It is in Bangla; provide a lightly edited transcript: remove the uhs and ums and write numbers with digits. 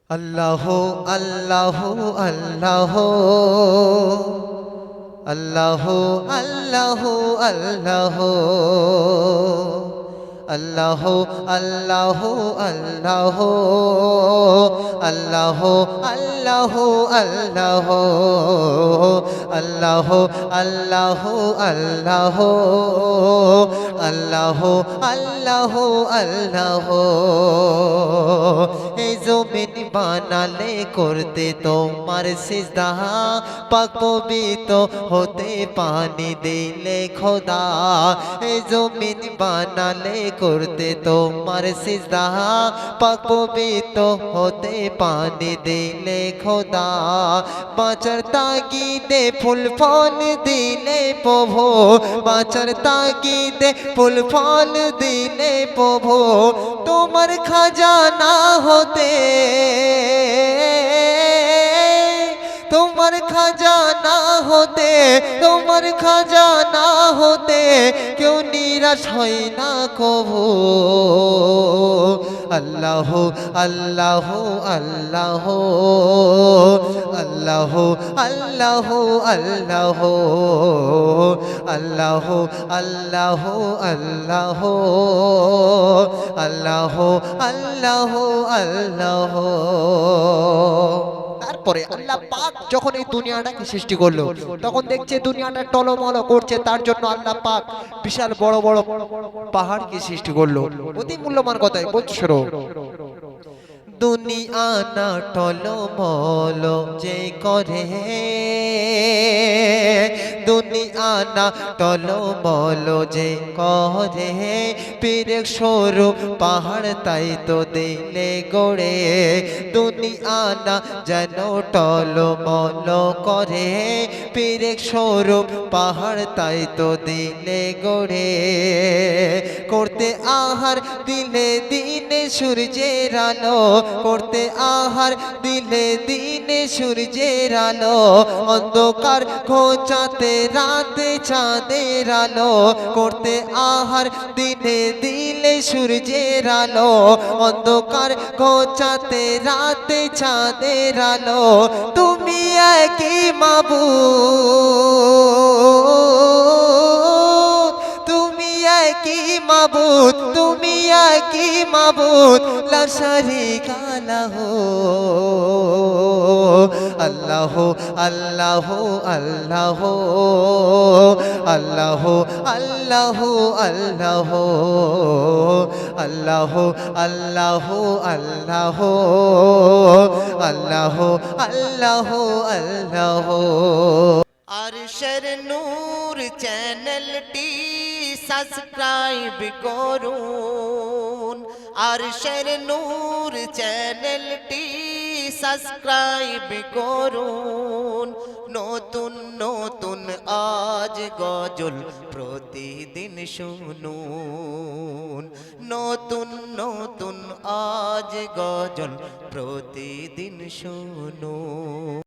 আল্লাহ আল্লাহ আল্লাহ আল্লাহ আল্লাহ আল্লাহ আল্লাহ আল্লাহ আল্লাহ আল্লাহ আল্লাহ আল্লাহ আল্লাহ আল্লাহ আল্লাহ আল্লাহ আল্লাহ আল্লাহ এই জমিন বানালে করতে তোমার সিজদা পাক পবিত্র হতে পানি দিলে খোদা এই জমিন বানালে করতে তোমার সিজদা পাক পবিত্র হতে পানি দিলে খোদা বাঁচার তাগিদে ফুল ফল দিলে প্রভু বাঁচার তাগিদে ফুল ফল দিলে প্রভু তোমার খাজানা হতে তোমার খাজানা হতে তোমার খাজানা হতে কেউ নিরাশ হয় না কভু আল্লাহ আল্লাহ আল্লাহ আল্লাহ আল্লাহ আল্লাহ আল্লাহ আল্লাহ আল্লাহ আল্লাহ আল্লাহ আল্লাহ তারপরে আল্লাহ পাক যখন এই দুনিয়াটাকে সৃষ্টি করলো তখন দেখছে দুনিয়াটা টলমল করছে তার জন্য আল্লাহ পাক বিশাল বড় বড় পাহাড়কে সৃষ্টি করলো অতি মূল্যবান কথাই বলছো দুনিয়া না টলমল যে করে দুনিয়া না টলমল যে করে পীরের স্বরূপ পাহাড় তাই তো দিলে গড়ে দুনিয়া না যেন টলমল করে পীরের স্বরূপ পাহাড় তাই তো দিলে গড়ে করতে আহার দিলে দিনে সূর্যের আলো করতে আহার দিলে দিনে সূর্যের আলো অন্ধকার ঘোচাতে রাতে চাঁদের আলো করতে আহার দিনে দিলে সূর্যের আলো অন্ধকার ঘোচাতে রাতে চাঁদের আলো তুমি একই মাবুদ তুমি একই মাবুদ তুমি একই মাবুদ লা শারীকা লাহু আল্লাহ আল্লাহ আল্লাহ আল্লাহ আল্লাহ আল্লাহ আল্লাহ আল্লাহ আল্লাহ আল্লাহ আল্লাহ আল্লাহ আরশের নূর চ্যানেলটি সাবস্ক্রাইব করুন আরশের নূর চ্যানেলটি সাবস্ক্রাইব করুন নতুন নতুন আজ গজল প্রতিদিন শুনুন নতুন নতুন আজ গজল প্রতিদিন শুনুন।